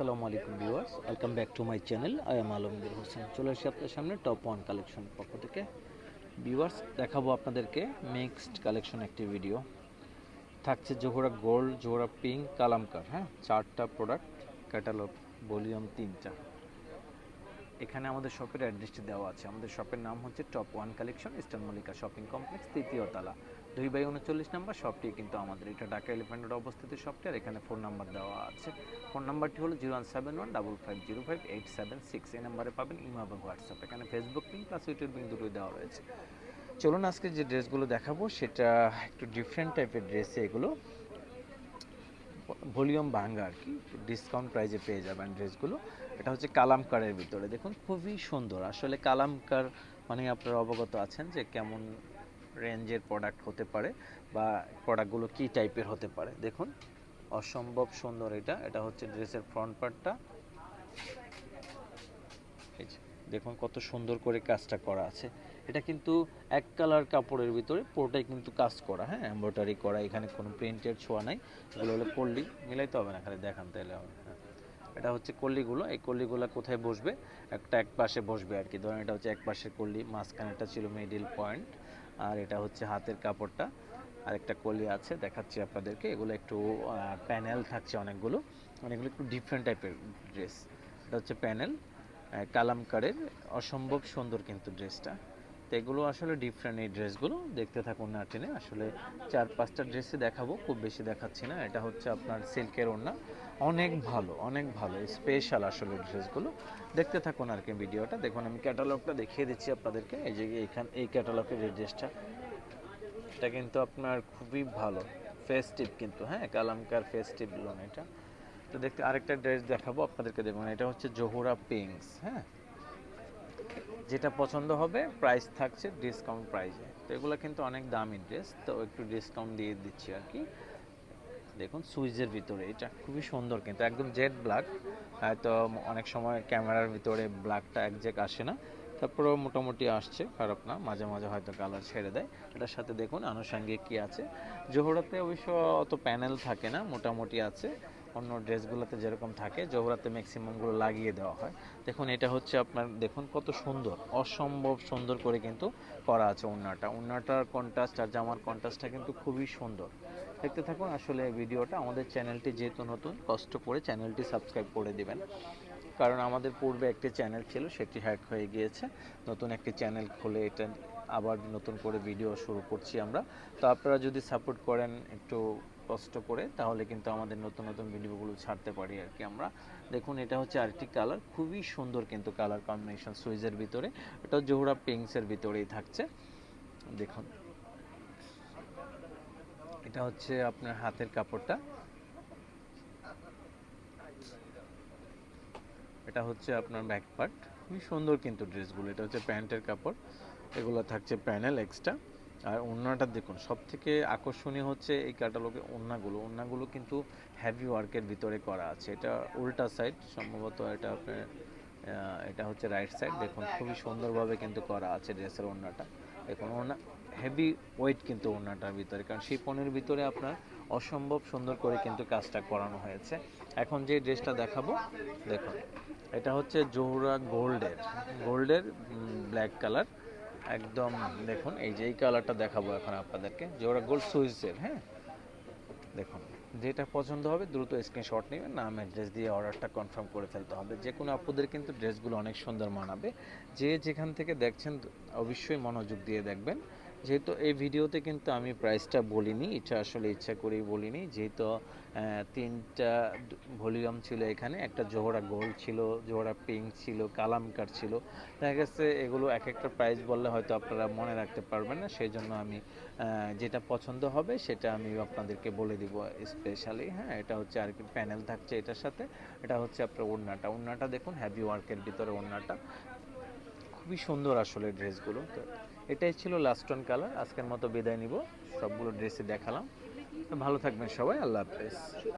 আসসালামু আলাইকুম viewers, welcome back to my channel. I am Alamgir Hossain. চলে আসি আপনাদের সামনে টপ ওয়ান কালেকশন পক্ষ থেকে। ভিউয়ার্স, দেখাবো আপনাদেরকে মিক্সড কালেকশন একটি ভিডিও। থাকছে জোহরা গোল্ড, জোহরা পিঙ্ক, কালামকার, হ্যাঁ, 4টা প্রোডাক্ট, ক্যাটালগ, ভলিউম 3টা। এখানে আমাদের শপের অ্যাড্রেসটি দেওয়া আছে। আমাদের শপের নাম হচ্ছে top one collection, eastern Mallika shopping complex, ৩য় তলা, 2/39 নম্বর শপটি কিন্তু আমাদের। এটা ঢাকা এলিফ্যান্ট রোড অবস্থিত শপটি। আর এখানে ফোন নাম্বার দেওয়া আছে। ফোন নাম্বারটি হলো 0171550587 এই নাম্বারে পাবেন ইমো এবং হোয়াটসঅ্যাপ। এখানে Facebook link plus YouTube link দুটোই দেওয়া রয়েছে। চলুন আজকে যে ড্রেসগুলো দেখাবো সেটা একটু ডিফারেন্ট টাইপের ড্রেস। এগুলো ভলিউম ভাঙ্গা আর কি, ডিসকাউন্ট প্রাইজে পেয়ে যাবেন ড্রেসগুলো। এটা হচ্ছে কালামকারের ভিতরে, দেখুন খুবই সুন্দর। আসলে কালামকার মানে আপনারা অবগত আছেন যে কেমন রেঞ্জের প্রোডাক্ট হতে পারে বা প্রোডাক্টগুলো কী টাইপের হতে পারে। দেখুন অসম্ভব সুন্দর। এটা হচ্ছে ড্রেসের ফ্রন্ট পার্টটা। দেখুন কত সুন্দর করে কাজটা করা আছে। এটা কিন্তু এক কালার কাপড়ের ভিতরে পুরোটাই কিন্তু কাজ করা, হ্যাঁ, এমব্রয়ডারি করা। এখানে কোনো প্রিন্টের ছোঁয়া নাই। এগুলো হলো কল্লি, মিলাইতে হবে না, খালি দেখান তাহলে হবে। হ্যাঁ, এটা হচ্ছে কল্লিগুলো। এই কল্লিগুলো কোথায় বসবে, এক পাশে বসবে আর কি। ধরেন এটা হচ্ছে এক পাশের কল্লি, মাঝখানেটা ছিল মিডিল পয়েন্ট, আর এটা হচ্ছে হাতের কাপড়টা। আর একটা কলি আছে, দেখাচ্ছি আপনাদেরকে। এগুলো একটু প্যানেল থাকছে অনেকগুলো একটু ডিফারেন্ট টাইপের ড্রেস। এটা হচ্ছে প্যানেল কালামকারের, অসম্ভব সুন্দর কিন্তু ড্রেসটা। তো এগুলো আসলে ডিফারেন্ট এই ড্রেসগুলো। দেখতে থাকুন না টেনে। আসলে 4-5টা ড্রেসই দেখাবো, খুব বেশি দেখাচ্ছি না। এটা হচ্ছে আপনার সিল্কের ওড়না, অনেক ভালো অনেক ভালো স্পেশাল আসলে ড্রেসগুলো। দেখতে থাকুন আর কি ভিডিওটা। দেখুন আমি ক্যাটালগটা দেখিয়ে দিচ্ছি আপনাদেরকে। এই যে এই ক্যাটালগের এই ড্রেসটা, এটা কিন্তু আপনার খুবই ভালো ফেস্টিভ কিন্তু, হ্যাঁ, কালামকার ফেস্টিভ লোন এটা। তো দেখতে আরেকটা ড্রেস দেখাবো আপনাদেরকে। দেখুন এটা হচ্ছে জোহরা পিঙ্কস, হ্যাঁ, যেটা পছন্দ হবে প্রাইস থাকছে ডিসকাউন্ট প্রাইসে। তো এগুলো কিন্তু অনেক দামি ড্রেস, তো একটু ডিসকাউন্ট দিয়ে দিচ্ছি আর কি। দেখুন সুইজের ভিতরে, এটা খুবই সুন্দর কিন্তু, একদম জেড ব্ল্যাক। হয়তো অনেক সময় ক্যামেরার ভিতরে ব্ল্যাকটা একজ্যাক্ট আসে না, তারপরেও মোটামুটি আসছে, খারাপ না। মাঝে মাঝে হয়তো কালার ছেড়ে দেয়। এটার সাথে দেখুন আনুষঙ্গিক কি আছে। জোহরাতে অবশ্য অত প্যানেল থাকে না, মোটামুটি আছে। অন্য ড্রেসগুলোতে যেরকম থাকে, জোহরাতে ম্যাক্সিমামগুলো লাগিয়ে দেওয়া হয়। দেখুন এটা হচ্ছে আপনার, দেখুন কত সুন্দর, অসম্ভব সুন্দর করে কিন্তু করা আছে ওড়নাটার কন্ট্রাস্ট আর জামার কন্ট্রাস্টটা কিন্তু খুবই সুন্দর। দেখতে থাকুন আসলে ভিডিওটা। আমাদের চ্যানেলটি যেহেতু নতুন, কষ্ট করে চ্যানেলটি সাবস্ক্রাইব করে দিবেন, কারণ আমাদের পূর্বে একটি চ্যানেল ছিল, সেটি হ্যাক হয়ে গিয়েছে। নতুন একটি চ্যানেল খুলে এটা আবার নতুন করে ভিডিও শুরু করছি আমরা। তো আপনারা যদি সাপোর্ট করেন একটু কষ্ট করে, তাহলে কিন্তু আমাদের নতুন নতুন ভিডিওগুলো ছাড়তে পারি আর কি আমরা। দেখুন এটা হচ্ছে আরেকটি কালার, খুবই সুন্দর কিন্তু কালার কম্বিনেশন সুইজের ভিতরে। এটা জোহরা পিঙ্কসের ভিতরেই থাকছে। দেখুন এটা হচ্ছে আপনার হাতের কাপড়টা, এটা হচ্ছে আপনার ব্যাক পার্ট। খুবই সুন্দর কিন্তু ড্রেসগুলো। এটা হচ্ছে প্যান্টের কাপড়, এগুলো থাকছে প্যানেল এক্সট্রা। আর ওড়নাটা দেখুন, সব থেকে আকর্ষণীয় হচ্ছে এই ক্যাটালগে ওড়নাগুলো কিন্তু হেভি ওয়ার্কের ভিতরে করা আছে। এটা উল্টা সাইড সম্ভবত, এটা আপনার এটা হচ্ছে রাইট সাইড। দেখুন খুবই সুন্দরভাবে কিন্তু করা আছে ড্রেসের ওড়নাটা। দেখুন ওড়না হেভি ওয়েট কিন্তু ওড়নাটার ভিতরে, কারণ শিফনের ভিতরে আপনার অসম্ভব সুন্দর করে কিন্তু কাজটা করানো হয়েছে। এখন যে ড্রেসটা দেখাবো, দেখুন এটা হচ্ছে জোহরা গোল্ডের ব্ল্যাক কালার একদম। দেখুন এই যে এই কালারটা দেখাবো এখন আপনাদেরকে, জোহরা গোল্ড সুইসের, হ্যাঁ। দেখুন যেটা পছন্দ হবে দ্রুত স্ক্রিনশট নেবেন, নাম অ্যাড্রেস দিয়ে অর্ডারটা কনফার্ম করে ফেলতে হবে। যে কোনো আপুদের কিন্তু ড্রেসগুলো অনেক সুন্দর মানাবে। যে যেখান থেকে দেখছেন অবশ্যই মনোযোগ দিয়ে দেখবেন। যেহেতু এই ভিডিওতে কিন্তু আমি প্রাইসটা বলিনি, এটা আসলে ইচ্ছা করেই বলিনি। যেহেতু 3টা ভলিউম ছিল এখানে, একটা জোহরা গোল্ড ছিল, জোহরা পিঙ্ক ছিল, কালামকার ছিল। দেখা গেছে এগুলো এক একটা প্রাইস বললে হয়তো আপনারা মনে রাখতে পারবেন না, সেই জন্য আমি যেটা পছন্দ হবে সেটা আমি আপনাদেরকে বলে দিব স্পেশালি, হ্যাঁ। এটা হচ্ছে আর কি প্যানেল থাকছে এটার সাথে। এটা হচ্ছে আপনার ওড়নাটা দেখুন, হেভি ওয়ার্কের ভিতরে ওড়নাটা খুবই সুন্দর আসলে ড্রেসগুলো। তো এটাই ছিল লাস্ট ওয়ান কালার। আজকের মতো বিদায় নিব, সবগুলো ড্রেসই দেখালাম। তো ভালো থাকবেন সবাই, আল্লাহ হাফেজ।